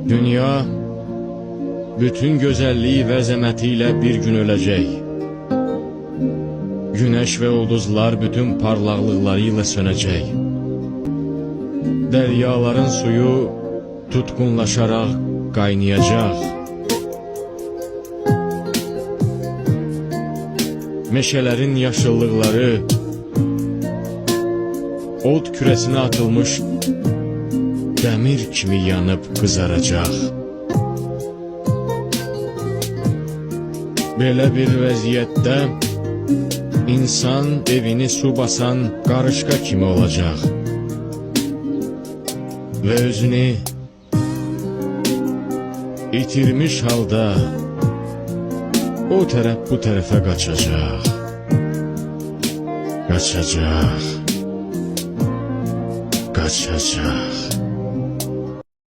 Dünya bütün gözəlliyi və əzəməti ilə bir gün öləcək. Güneş və ulduzlar bütün parlaqlıqları ilə sönəcək. Dəryaların suyu tutqunlaşaraq qaynayacaq. Meşələrin yaşıllıqları od kürəsinə atılmış dəmir kimi yanıb qızaracaq. Belə bir vəziyyətdə insan evini su basan qarışqa kimi olacaq və özünü itirmiş halda o tərəf bu tərəfə qaçacaq. Qaçacaq.